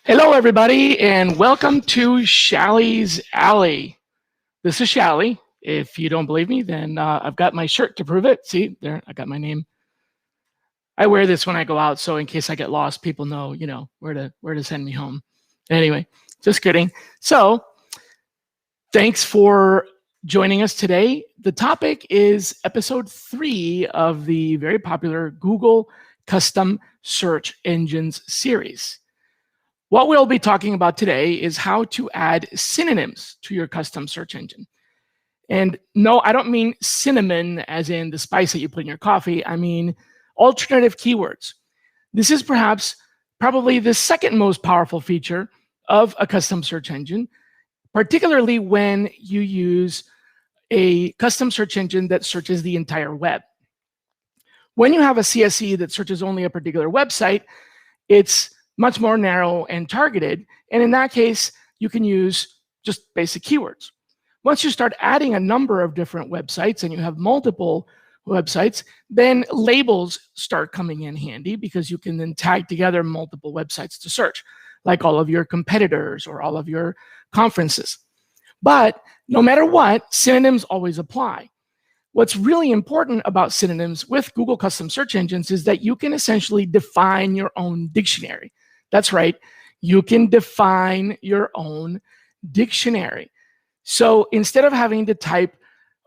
Hello, everybody, and welcome to Shally's Alley. This is Shally. If you don't believe me, then I've got my shirt to prove it. See, there, I got my name. I wear this when I go out, so in case I get lost, people know, where to send me home. Anyway, just kidding. So, thanks for joining us today. The topic is episode 3 of the very popular Google Custom Search Engines series. What we'll be talking about today is how to add synonyms to your custom search engine. And no, I don't mean cinnamon as in the spice that you put in your coffee. I mean alternative keywords. This is probably the second most powerful feature of a custom search engine, particularly when you use a custom search engine that searches the entire web. When you have a CSE that searches only a particular website, it's much more narrow and targeted. And in that case, you can use just basic keywords. Once you start adding a number of different websites and you have multiple websites, then labels start coming in handy because you can then tag together multiple websites to search, like all of your competitors or all of your conferences. But no matter what, synonyms always apply. What's really important about synonyms with Google Custom Search Engines is that you can essentially define your own dictionary. That's right, you can define your own dictionary. So instead of having to type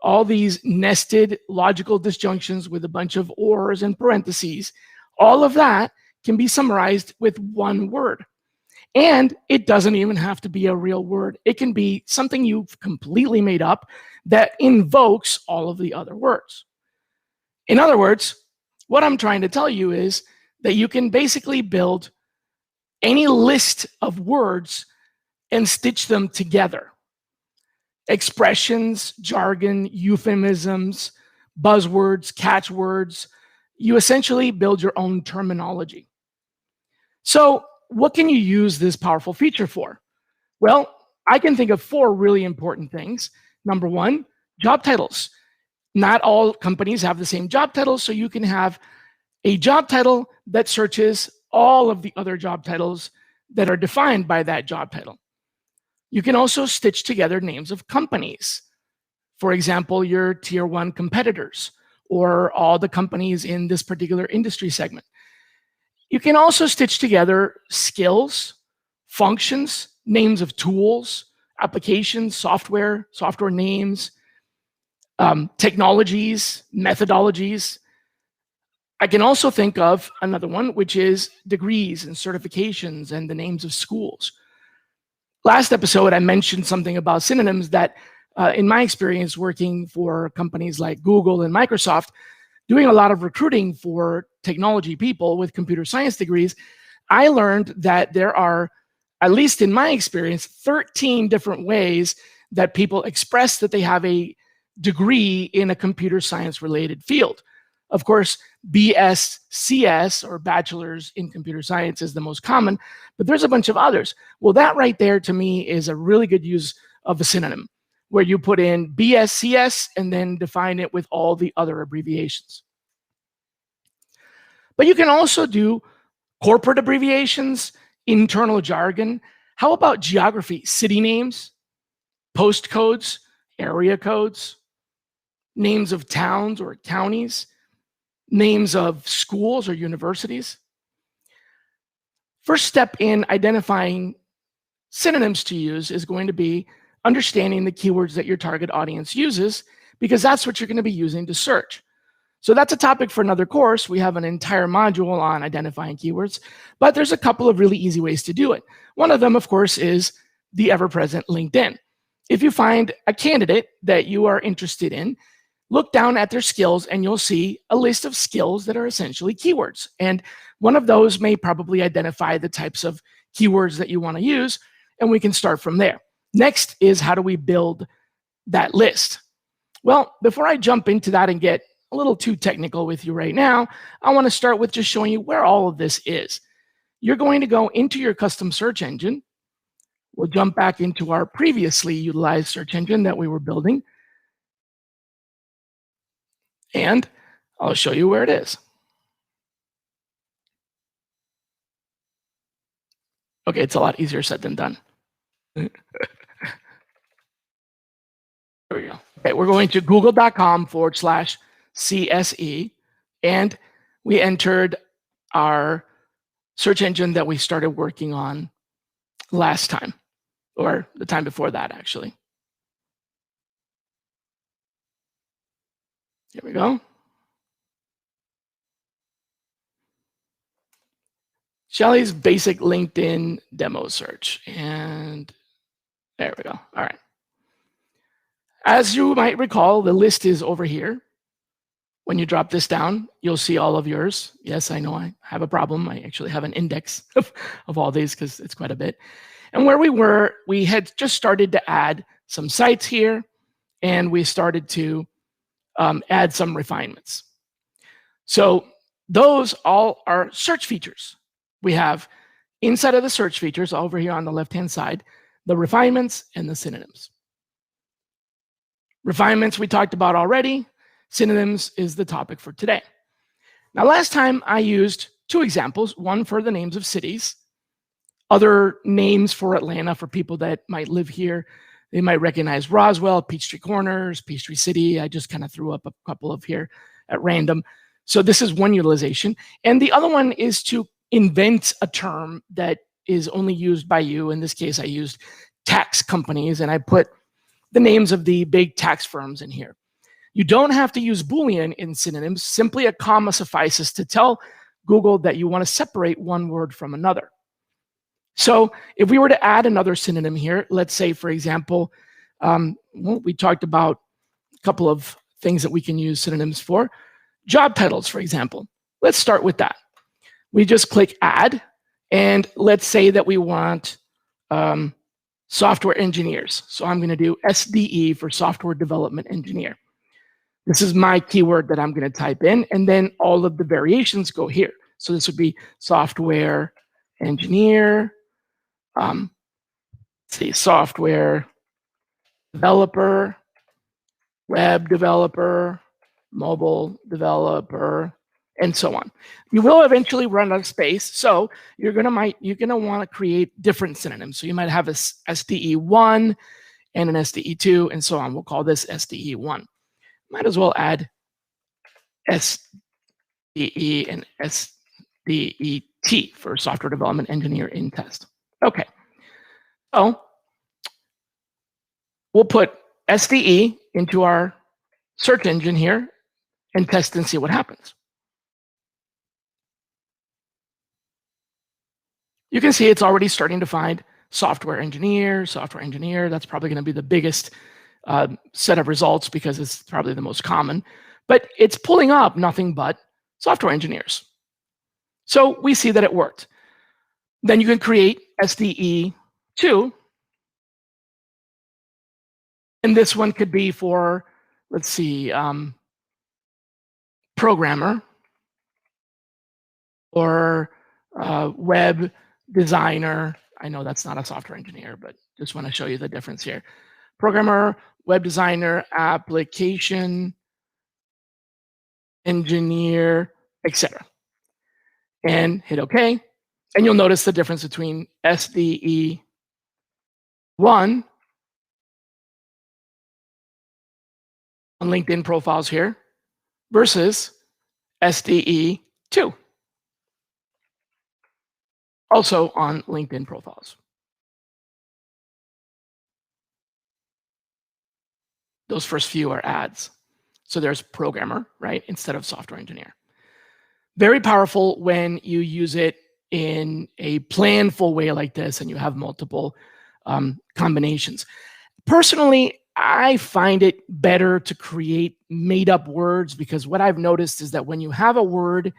all these nested logical disjunctions with a bunch of ors and parentheses, all of that can be summarized with one word. And it doesn't even have to be a real word. It can be something you've completely made up that invokes all of the other words. In other words, what I'm trying to tell you is that you can basically build any list of words and stitch them together. Expressions, jargon, euphemisms, buzzwords, catchwords. You essentially build your own terminology. So what can you use this powerful feature for? Well, I can think of 4 really important things. Number 1, job titles. Not all companies have the same job title, so you can have a job title that searches all of the other job titles that are defined by that job title. You can also stitch together names of companies. For example, your tier 1 competitors or all the companies in this particular industry segment. You can also stitch together skills, functions, names of tools, applications, software names, technologies, methodologies. I can also think of another one, which is degrees and certifications and the names of schools. Last episode, I mentioned something about synonyms that, in my experience working for companies like Google and Microsoft, doing a lot of recruiting for technology people with computer science degrees, I learned that there are, at least in my experience, 13 different ways that people express that they have a degree in a computer science related field. Of course, BScs or Bachelor's in Computer Science is the most common, but there's a bunch of others. Well, that right there to me is a really good use of a synonym, where you put in BScs and then define it with all the other abbreviations. But you can also do corporate abbreviations, internal jargon. How about geography, city names, postcodes, area codes, names of towns or counties, names of schools or universities? First step in identifying synonyms to use is going to be understanding the keywords that your target audience uses, because that's what you're going to be using to search. So that's a topic for another course. We have an entire module on identifying keywords, but there's a couple of really easy ways to do it. One of them, of course, is the ever-present LinkedIn. If you find a candidate that you are interested in, look down at their skills and you'll see a list of skills that are essentially keywords. And one of those may probably identify the types of keywords that you want to use, and we can start from there. Next is, how do we build that list? Well, before I jump into that and get a little too technical with you right now, I want to start with just showing you where all of this is. You're going to go into your custom search engine. We'll jump back into our previously utilized search engine that we were building. And I'll show you where it is. Okay, it's a lot easier said than done. There we go. Okay, we're going to google.com/CSE, and we entered our search engine that we started working on last time, or the time before that, actually. Here we go. Shelly's basic LinkedIn demo search. And there we go. All right. As you might recall, the list is over here. When you drop this down, you'll see all of yours. Yes, I know I have a problem. I actually have an index of all these because it's quite a bit. And where we were, we had just started to add some sites here, and we started to add some refinements. So those all are search features. We have inside of the search features over here on the left-hand side, the refinements and the synonyms. Refinements we talked about already. Synonyms is the topic for today. Now, last time I used two examples, one for the names of cities, other names for Atlanta for people that might live here. They might recognize Roswell, Peachtree Corners, Peachtree City. I just kind of threw up a couple of here at random. So this is one utilization. And the other one is to invent a term that is only used by you. In this case, I used tax companies, and I put the names of the big tax firms in here. You don't have to use Boolean in synonyms. Simply a comma suffices to tell Google that you want to separate one word from another. So if we were to add another synonym here, let's say, for example, we talked about a couple of things that we can use synonyms for. Job titles, for example. Let's start with that. We just click add, and let's say that we want software engineers. So I'm going to do SDE for software development engineer. This is my keyword that I'm going to type in, and then all of the variations go here. So this would be software engineer, let's see, software developer, web developer, mobile developer, and so on. You will eventually run out of space, so you're gonna want to create different synonyms. So you might have a SDE1 and an SDE2, and so on. We'll call this SDE1. Might as well add SDE and SDET for software development engineer in test. Okay, so we'll put SDE into our search engine here and test and see what happens. You can see it's already starting to find software engineer. That's probably going to be the biggest set of results because it's probably the most common. But it's pulling up nothing but software engineers. So we see that it worked. Then you can create SDE2. And this one could be for, let's see, programmer or web designer. I know that's not a software engineer, but just want to show you the difference here. Programmer, web designer, application engineer, etc. And hit OK. And you'll notice the difference between SDE1 on LinkedIn profiles here versus SDE2, also on LinkedIn profiles. Those first few are ads. So there's programmer, right, instead of software engineer. Very powerful when you use it in a planful way like this and you have multiple combinations. Personally, I find it better to create made-up words because what I've noticed is that when you have a word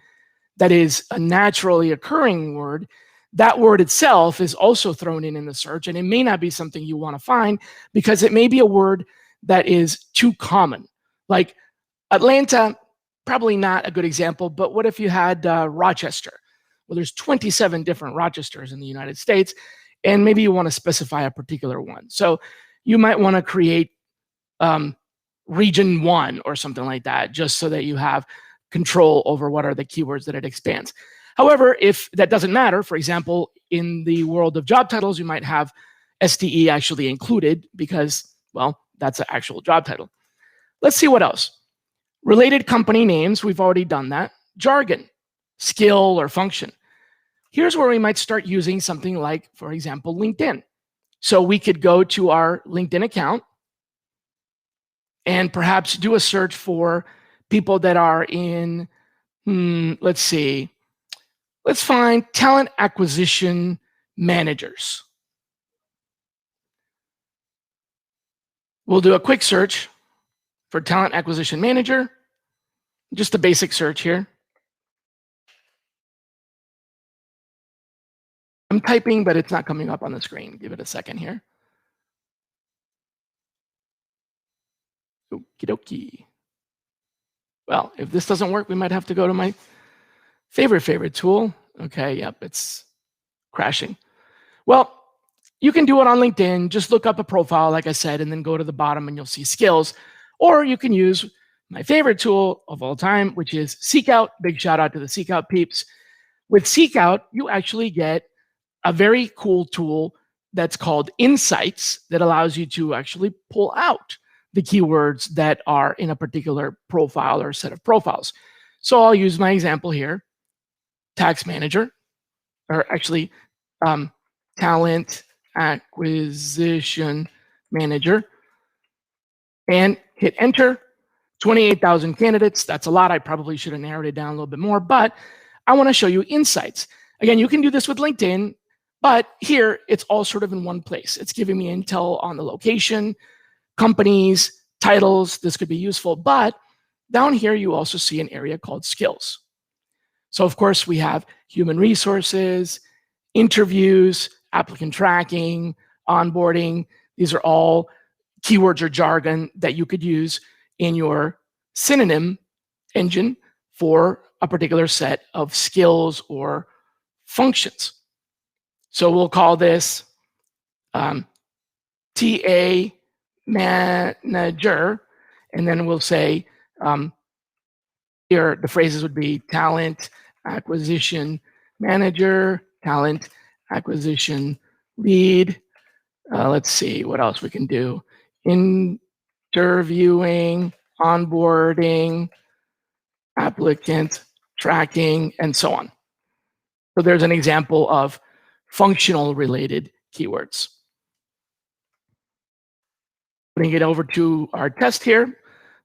that is a naturally occurring word, that word itself is also thrown in the search, and it may not be something you want to find because it may be a word that is too common. Like Atlanta, probably not a good example, but what if you had Rochester? Well, there's 27 different Rochesters in the United States, and maybe you want to specify a particular one. So you might want to create region 1 or something like that, just so that you have control over what are the keywords that it expands. However, if that doesn't matter, for example, in the world of job titles, you might have STE actually included because, well, that's an actual job title. Let's see what else. Related company names, we've already done that. Jargon, skill or function. Here's where we might start using something like, for example, LinkedIn. So we could go to our LinkedIn account and perhaps do a search for people that are in, let's see, let's find talent acquisition managers. We'll do a quick search for talent acquisition manager, just a basic search here. I'm typing, but it's not coming up on the screen. Give it a second here. Okie dokie. Well, if this doesn't work, we might have to go to my favorite tool. Okay, yep, it's crashing. Well, you can do it on LinkedIn. Just look up a profile, like I said, and then go to the bottom and you'll see skills. Or you can use my favorite tool of all time, which is Seekout. Big shout out to the Seekout peeps. With Seekout, you actually get a very cool tool that's called Insights that allows you to actually pull out the keywords that are in a particular profile or set of profiles. So I'll use my example here, tax manager, or actually talent acquisition manager, and hit enter. 28,000 candidates. That's a lot. I probably should have narrowed it down a little bit more, but I want to show you insights. Again, you can do this with LinkedIn, but here it's all sort of in one place. It's giving me intel on the location, companies, titles. This could be useful, but down here you also see an area called skills. So of course we have human resources, interviews, applicant tracking, onboarding. These are all keywords or jargon that you could use in your synonym engine for a particular set of skills or functions. So we'll call this TA manager, and then we'll say here the phrases would be talent acquisition manager, talent acquisition lead. Let's see what else we can do. Interviewing, onboarding, applicant tracking, and so on. So there's an example of functional related keywords. Putting it over to our test here,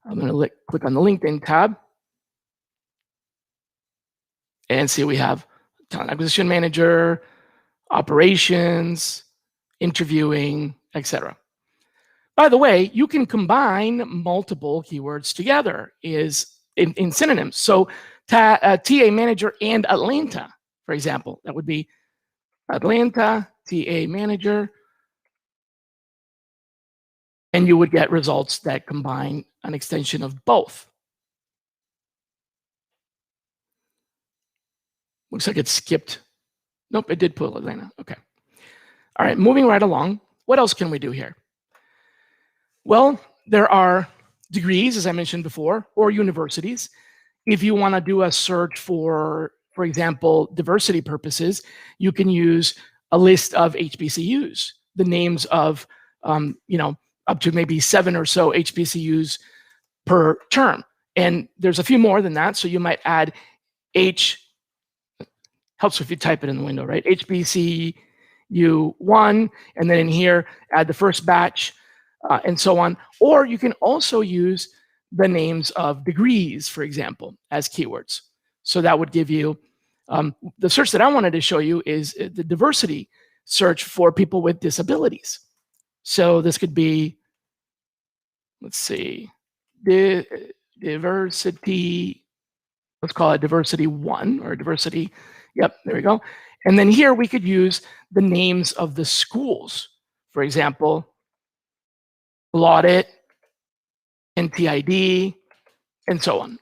I'm going to click on the LinkedIn tab and see we have talent acquisition manager, operations, interviewing, etc. By the way, you can combine multiple keywords together in synonyms. So TA manager and Atlanta, for example, that would be Atlanta TA manager, and you would get results that combine an extension of both. Looks like it skipped. Nope, it did pull Atlanta. Okay. All right, moving right along. What else can we do here? Well, there are degrees, as I mentioned before, or universities. If you want to do a search for example, diversity purposes, you can use a list of HBCUs, the names of, up to maybe 7 or so HBCUs per term. And there's a few more than that. So you might add helps if you type it in the window, right? HBCU1, and then in here, add the first batch, and so on. Or you can also use the names of degrees, for example, as keywords. So that would give you, the search that I wanted to show you is the diversity search for people with disabilities. So this could be, let's see, diversity, let's call it diversity 1 or diversity, yep, there we go. And then here we could use the names of the schools. For example, Laudit, NTID, and so on.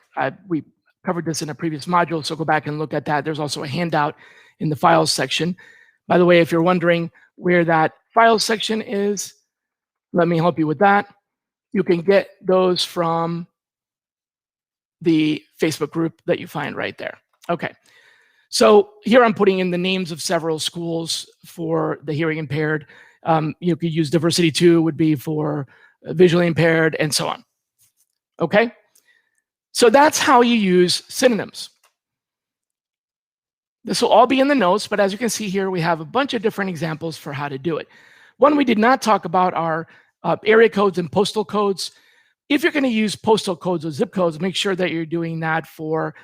We covered this in a previous module, so go back and look at that. There's also a handout in the files section. By the way, if you're wondering where that files section is, let me help you with that. You can get those from the Facebook group that you find right there. Okay, So here I'm putting in the names of several schools for the hearing impaired. You could use diversity 2 would be for visually impaired, and so on. Okay? So that's how you use synonyms. This will all be in the notes, but as you can see here, we have a bunch of different examples for how to do it. One we did not talk about are area codes and postal codes. If you're going to use postal codes or zip codes, make sure that you're doing that for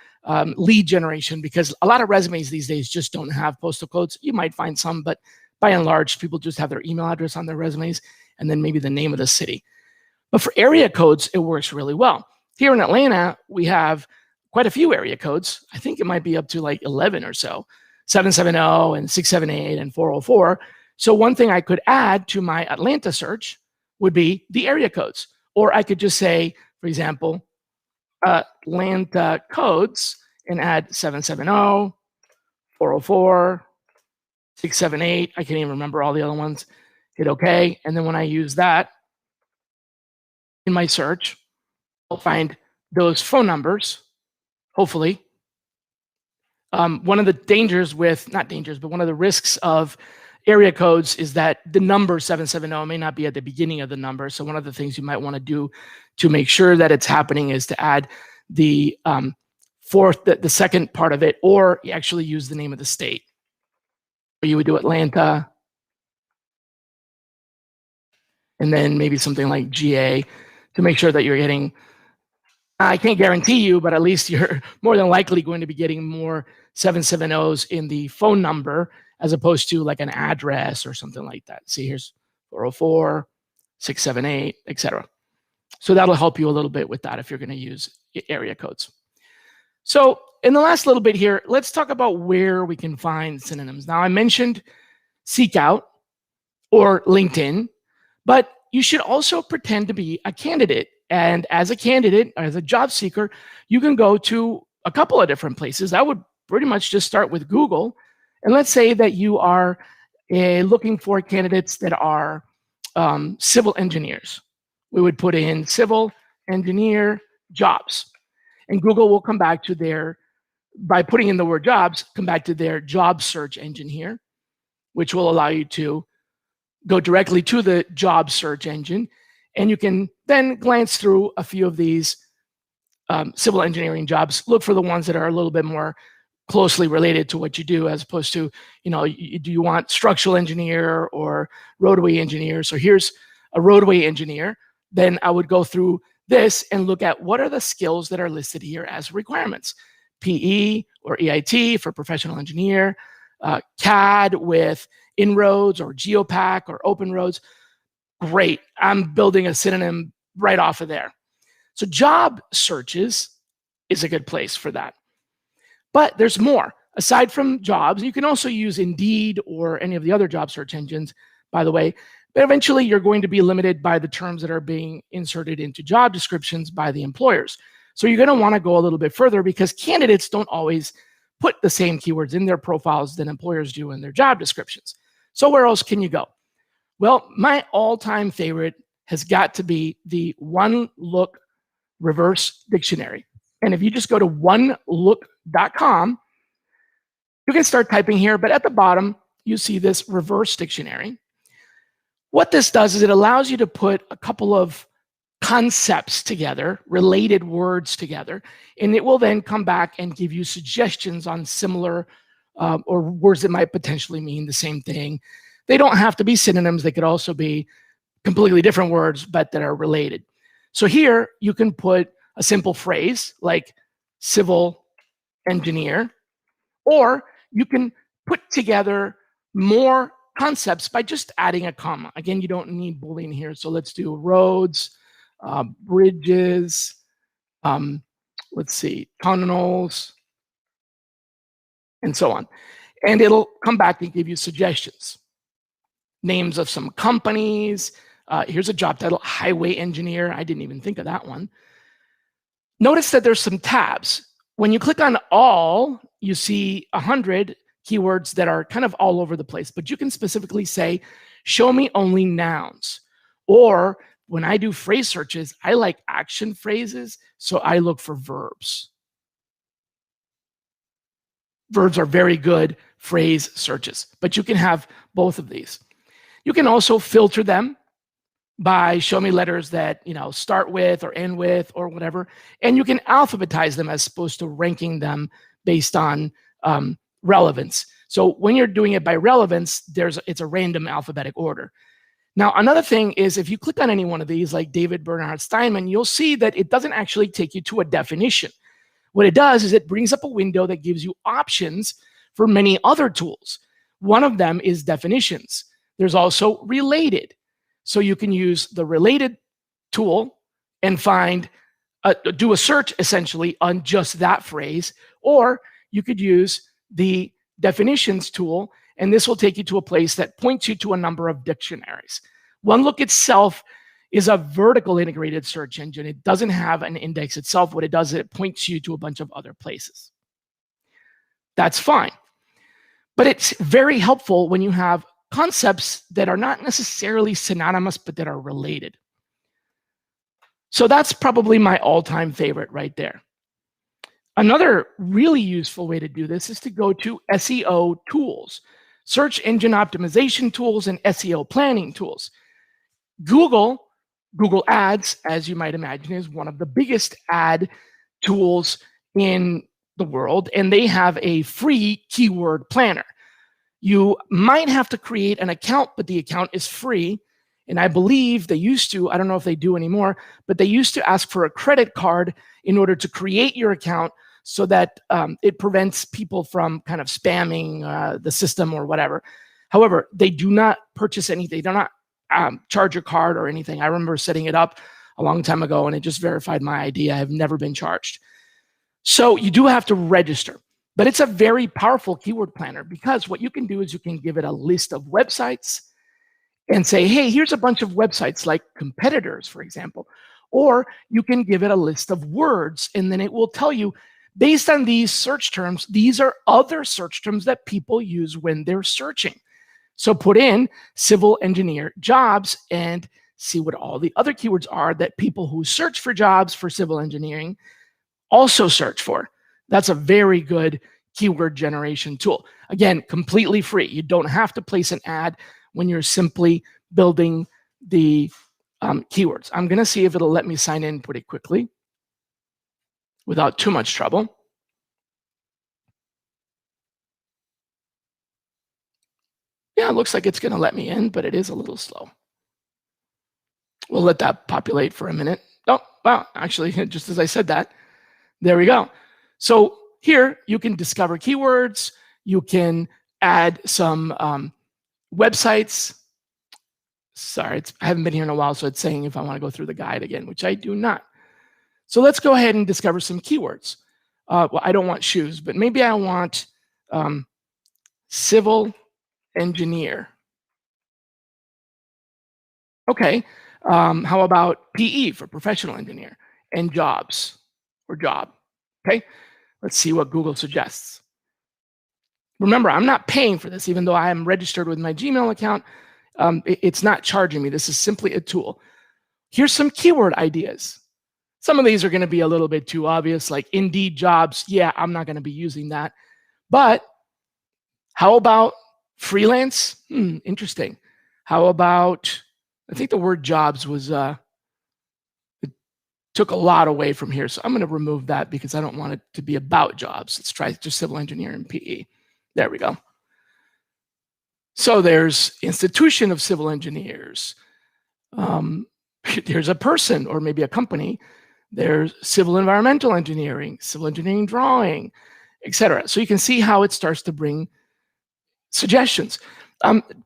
lead generation, because a lot of resumes these days just don't have postal codes. You might find some, but by and large, people just have their email address on their resumes and then maybe the name of the city. But for area codes, it works really well. Here in Atlanta, we have quite a few area codes. I think it might be up to like 11 or so, 770 and 678 and 404. So one thing I could add to my Atlanta search would be the area codes. Or I could just say, for example, Atlanta codes and add 770, 404, 678. I can't even remember all the other ones. Hit OK. And then when I use that in my search, I'll find those phone numbers, hopefully. One of the dangers with, not dangers, but one of the risks of area codes is that the number 770 may not be at the beginning of the number. So one of the things you might want to do to make sure that it's happening is to add the the second part of it, or you actually use the name of the state. Or you would do Atlanta, and then maybe something like GA to make sure that you're getting, I can't guarantee you, but at least you're more than likely going to be getting more 770s in the phone number as opposed to like an address or something like that. See, here's 404, 678, etc. So that'll help you a little bit with that if you're going to use area codes. So in the last little bit here, let's talk about where we can find synonyms. Now, I mentioned Seek Out or LinkedIn, but you should also pretend to be a candidate. And as a candidate, as a job seeker, you can go to a couple of different places. I would pretty much just start with Google. And let's say that you are looking for candidates that are civil engineers. We would put in civil engineer jobs. And Google will come back to their, by putting in the word jobs, come back to their job search engine here, which will allow you to go directly to the job search engine. And you can then glance through a few of these civil engineering jobs, look for the ones that are a little bit more closely related to what you do, as opposed to, do you want structural engineer or roadway engineer? So here's a roadway engineer. Then I would go through this and look at what are the skills that are listed here as requirements. PE or EIT for professional engineer, CAD with inroads or geopack or open roads. Great, I'm building a synonym right off of there. So job searches is a good place for that. But there's more. Aside from jobs, you can also use Indeed or any of the other job search engines, by the way. But eventually, you're going to be limited by the terms that are being inserted into job descriptions by the employers. So you're going to want to go a little bit further, because candidates don't always put the same keywords in their profiles that employers do in their job descriptions. So where else can you go? Well, my all-time favorite has got to be the One Look reverse dictionary. And if you just go to onelook.com, you can start typing here, but at the bottom, you see this reverse dictionary. What this does is it allows you to put a couple of concepts together, related words together, and it will then come back and give you suggestions on similar or words that might potentially mean the same thing. They don't have to be synonyms. They could also be completely different words, but that are related. So here you can put a simple phrase like civil engineer, or you can put together more concepts by just adding a comma. Again, you don't need Boolean here. So let's do roads, bridges, let's see, tunnels, and so on. And it'll come back and give you suggestions. Names of some companies. Here's a job title, highway engineer. I didn't even think of that one. Notice that there's some tabs. When you click on all, you see 100 keywords that are kind of all over the place, but you can specifically say, show me only nouns. Or when I do phrase searches, I like action phrases, so I look for verbs. Verbs are very good phrase searches, but you can have both of these. You can also filter them by show me letters that start with or end with or whatever, and you can alphabetize them as opposed to ranking them based on relevance. So when you're doing it by relevance, it's a random alphabetic order. Now, another thing is if you click on any one of these, like David Bernhard Steinman, you'll see that it doesn't actually take you to a definition. What it does is it brings up a window that gives you options for many other tools. One of them is definitions. There's also related. So you can use the related tool and do a search essentially on just that phrase, or you could use the definitions tool, and this will take you to a place that points you to a number of dictionaries. OneLook itself is a vertical integrated search engine. It doesn't have an index itself. What it does is it points you to a bunch of other places. That's fine. But it's very helpful when you have concepts that are not necessarily synonymous, but that are related. So that's probably my all-time favorite right there. Another really useful way to do this is to go to SEO tools, search engine optimization tools, and SEO planning tools. Google Ads, as you might imagine, is one of the biggest ad tools in the world, and they have a free keyword planner. You might have to create an account, but the account is free. And I believe they used to, I don't know if they do anymore, but they used to ask for a credit card in order to create your account so that it prevents people from kind of spamming the system or whatever. However, they do not purchase anything. They do not charge your card or anything. I remember setting it up a long time ago and it just verified my ID. I have never been charged. So you do have to register, but it's a very powerful keyword planner because what you can do is you can give it a list of websites and say, hey, here's a bunch of websites like competitors, for example. Or you can give it a list of words and then it will tell you, based on these search terms, these are other search terms that people use when they're searching. So put in civil engineer jobs and see what all the other keywords are that people who search for jobs for civil engineering also search for. That's a very good keyword generation tool. Again, completely free. You don't have to place an ad when you're simply building the keywords. I'm going to see if it'll let me sign in pretty quickly without too much trouble. Yeah, it looks like it's going to let me in, but it is a little slow. We'll let that populate for a minute. Oh, wow, actually, just as I said that, there we go. So here you can discover keywords. You can add some websites. Sorry, I haven't been here in a while, so it's saying if I want to go through the guide again, which I do not. So let's go ahead and discover some keywords. Well, I don't want shoes, but maybe I want civil engineer. Okay, how about PE for professional engineer and jobs or job? Okay, let's see what Google suggests. Remember, I'm not paying for this, even though I am registered with my Gmail account. It's not charging me. This is simply a tool. Here's some keyword ideas. Some of these are going to be a little bit too obvious, like Indeed jobs. Yeah, I'm not going to be using that. But how about freelance? Interesting. How about, I think the word jobs was, it took a lot away from here. So I'm going to remove that because I don't want it to be about jobs. Let's try just civil engineer and PE. There we go. So there's institution of civil engineers. There's a person or maybe a company. There's civil environmental engineering, civil engineering drawing, etc. So you can see how it starts to bring suggestions.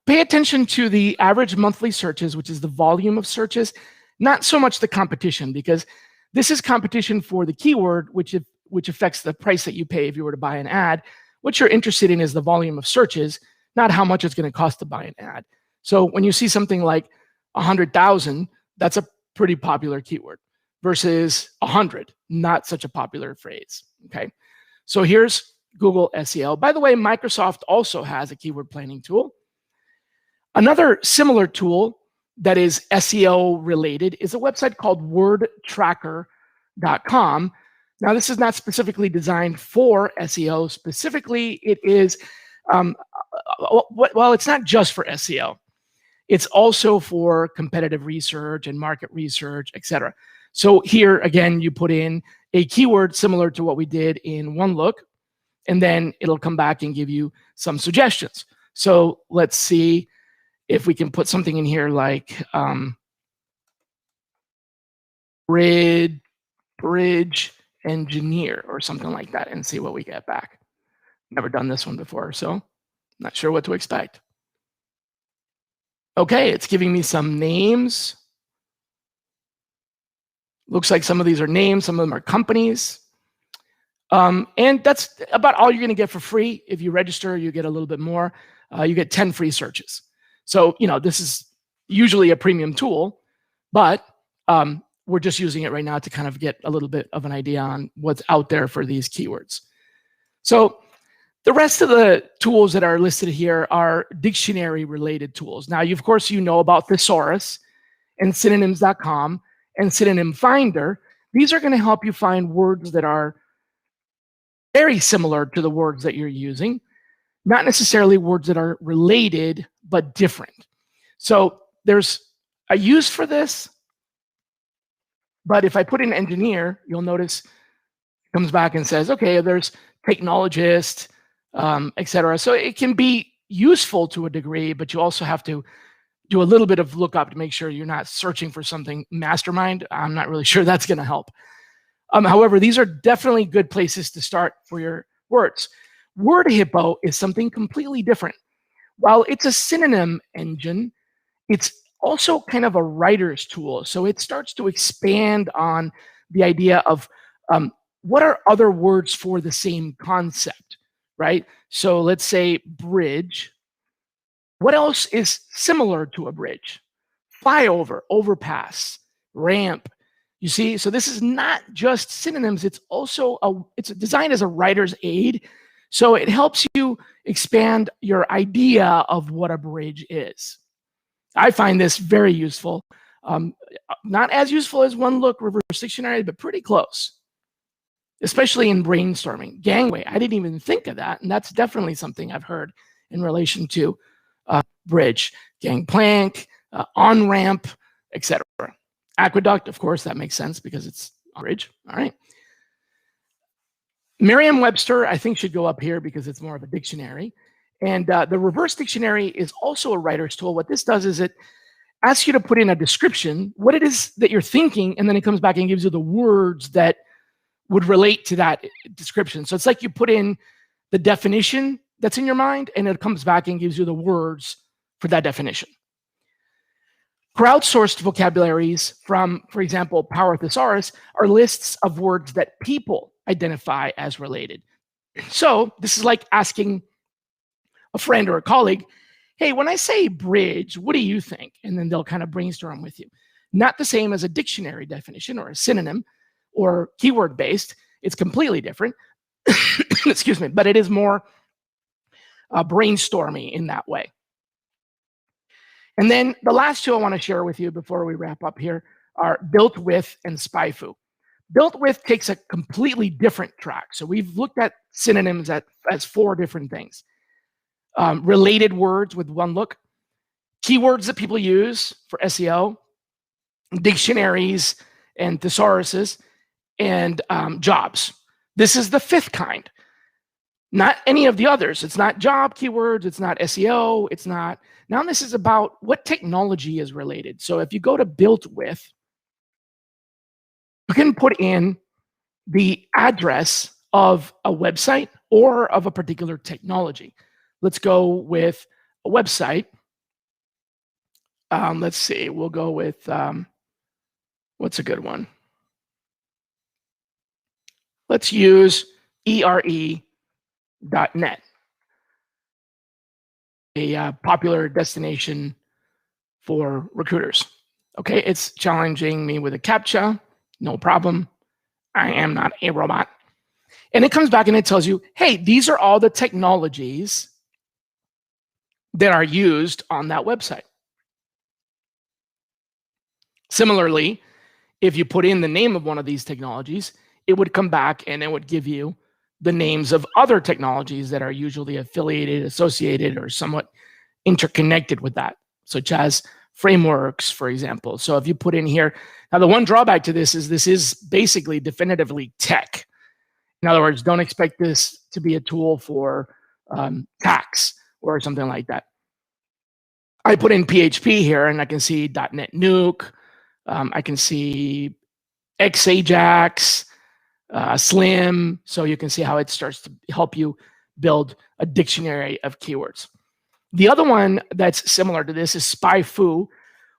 Pay attention to the average monthly searches, which is the volume of searches, not so much the competition, because this is competition for the keyword, which affects the price that you pay if you were to buy an ad. What you're interested in is the volume of searches, not how much it's going to cost to buy an ad. So when you see something like 100,000, that's a pretty popular keyword versus 100, not such a popular phrase. Okay, so here's Google SEO. By the way, Microsoft also has a keyword planning tool. Another similar tool that is SEO related is a website called Wordtracker.com. Now, this is not specifically designed for SEO. Specifically, it is, well, it's not just for SEO. It's also for competitive research and market research, etc. So here, again, you put in a keyword similar to what we did in OneLook, and then it'll come back and give you some suggestions. So let's see if we can put something in here like bridge engineer or something like that and see what we get back. Never done this one before, so not sure what to expect. Okay, it's giving me some names. Looks like some of these are names, some of them are companies. And that's about all you're going to get for free. If you register, you get a little bit more. You get 10 free searches. So, this is usually a premium tool, but we're just using it right now to kind of get a little bit of an idea on what's out there for these keywords. So the rest of the tools that are listed here are dictionary related tools. Now, of course, you know about Thesaurus and Synonyms.com and Synonym Finder. These are going to help you find words that are very similar to the words that you're using, not necessarily words that are related, but different. So there's a use for this, but if I put in engineer, you'll notice it comes back and says, okay, there's technologist, etc. So it can be useful to a degree, but you also have to do a little bit of lookup to make sure you're not searching for something mastermind. I'm not really sure that's going to help. However, these are definitely good places to start for your words. Word Hippo is something completely different. While it's a synonym engine, it's also kind of a writer's tool. So it starts to expand on the idea of what are other words for the same concept, right? So let's say bridge. What else is similar to a bridge? Flyover, overpass, ramp. You see, so this is not just synonyms. It's also it's designed as a writer's aid. So it helps you expand your idea of what a bridge is. I find this very useful. Not as useful as OneLook reverse dictionary, but pretty close, especially in brainstorming. Gangway, I didn't even think of that. And that's definitely something I've heard in relation to bridge, gangplank, on-ramp, etc. Aqueduct, of course, that makes sense because it's a bridge. All right. Merriam-Webster, I think, should go up here because it's more of a dictionary. And the reverse dictionary is also a writer's tool. What this does is it asks you to put in a description, what it is that you're thinking, and then it comes back and gives you the words that would relate to that description. So it's like you put in the definition that's in your mind, and it comes back and gives you the words for that definition. Crowdsourced vocabularies from, for example, Power Thesaurus are lists of words that people identify as related. So this is like asking a friend or a colleague, hey, when I say bridge, what do you think? And then they'll kind of brainstorm with you. Not the same as a dictionary definition or a synonym or keyword based. It's completely different. Excuse me, but it is more brainstormy in that way. And then the last two I want to share with you before we wrap up here are Built With and Spyfu. Built With takes a completely different track. So we've looked at synonyms as 4 different things. Related words with OneLook, keywords that people use for SEO, dictionaries and thesauruses, and jobs. This is the 5th kind. Not any of the others. It's not job keywords. It's not SEO. It's not. Now this is about what technology is related. So if you go to Built With, you can put in the address of a website or of a particular technology. Let's go with a website. Let's see. We'll go with, what's a good one? Let's use ere.net, a popular destination for recruiters. Okay, it's challenging me with a CAPTCHA. No problem. I am not a robot. And it comes back and it tells you, hey, these are all the technologies that are used on that website. Similarly, if you put in the name of one of these technologies, it would come back and it would give you the names of other technologies that are usually affiliated, associated, or somewhat interconnected with that, such as frameworks, for example. So if you put in here, now the one drawback to this is basically definitively tech. In other words, don't expect this to be a tool for tax or something like that. I put in PHP here and I can see .NET Nuke. I can see XAjax, Slim. So you can see how it starts to help you build a dictionary of keywords. The other one that's similar to this is Spyfu.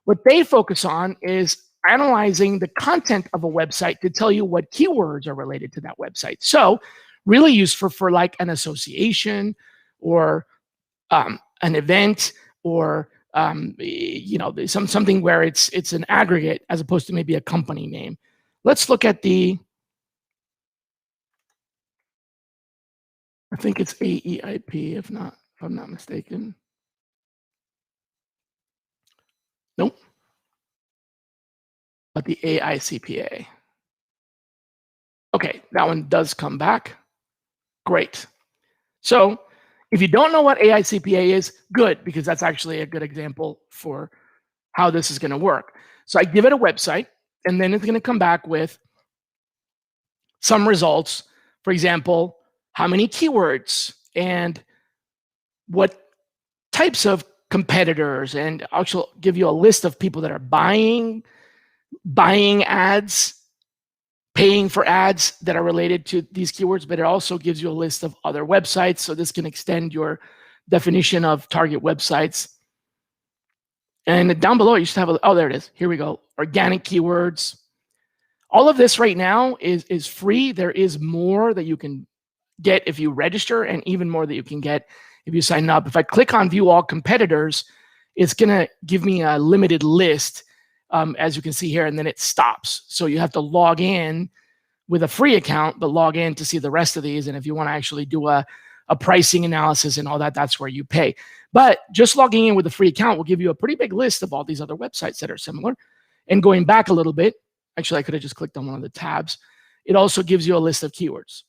What they focus on is analyzing the content of a website to tell you what keywords are related to that website. So really useful for like an association or an event or something where it's an aggregate as opposed to maybe a company name. Let's look at I think it's AEIP, if I'm not mistaken. Nope. But the AICPA. Okay, that one does come back. Great. So if you don't know what AICPA is, good, because that's actually a good example for how this is going to work. So I give it a website, and then it's going to come back with some results. For example, how many keywords and what types of competitors, and I'll give you a list of people that are buying ads, paying for ads that are related to these keywords, but it also gives you a list of other websites. So this can extend your definition of target websites. And down below, you should have oh, there it is. Here we go. Organic keywords. All of this right now is free. There is more that you can get if you register, and even more that you can get if you sign up. If I click on view all competitors, it's going to give me a limited list, as you can see here, and then it stops. So you have to log in with a free account, but log in to see the rest of these. And if you want to actually do a pricing analysis and all that, that's where you pay. But just logging in with a free account will give you a pretty big list of all these other websites that are similar. And going back a little bit, actually, I could have just clicked on one of the tabs. It also gives you a list of keywords.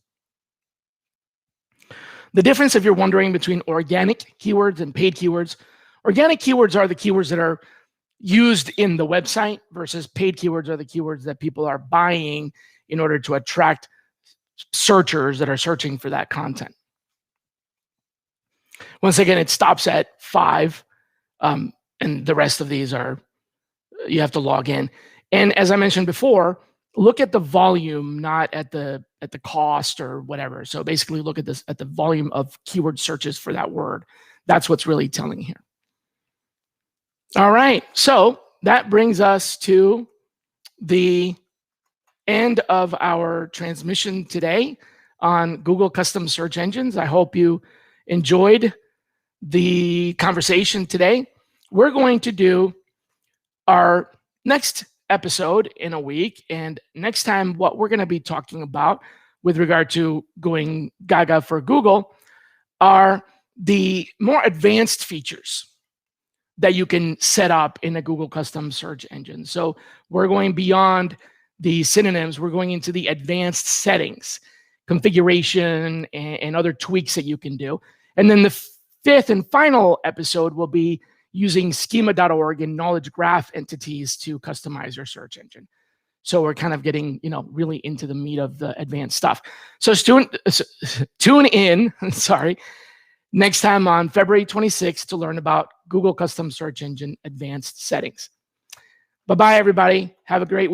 The difference, if you're wondering, between organic keywords and paid keywords, organic keywords are the keywords that are used in the website, versus paid keywords are the keywords that people are buying in order to attract searchers that are searching for that content. Once again, it stops at 5, and the rest of these are, you have to log in. And as I mentioned before, look at the volume, not at the cost or whatever. So basically look at this at the volume of keyword searches for that word. That's what's really telling here. All right, so that brings us to the end of our transmission today on Google custom search engines. I hope you enjoyed the conversation today. We're going to do our next episode in a week, and next time what we're going to be talking about with regard to going Gaga for Google are the more advanced features that you can set up in a Google custom search engine. So we're going beyond the synonyms, we're going into the advanced settings, configuration, and other tweaks that you can do. And then the fifth and final episode will be using schema.org and knowledge graph entities to customize your search engine. So we're kind of getting, really into the meat of the advanced stuff. So tune in, next time on February 26th to learn about Google custom search engine advanced settings. Bye-bye, everybody. Have a great week.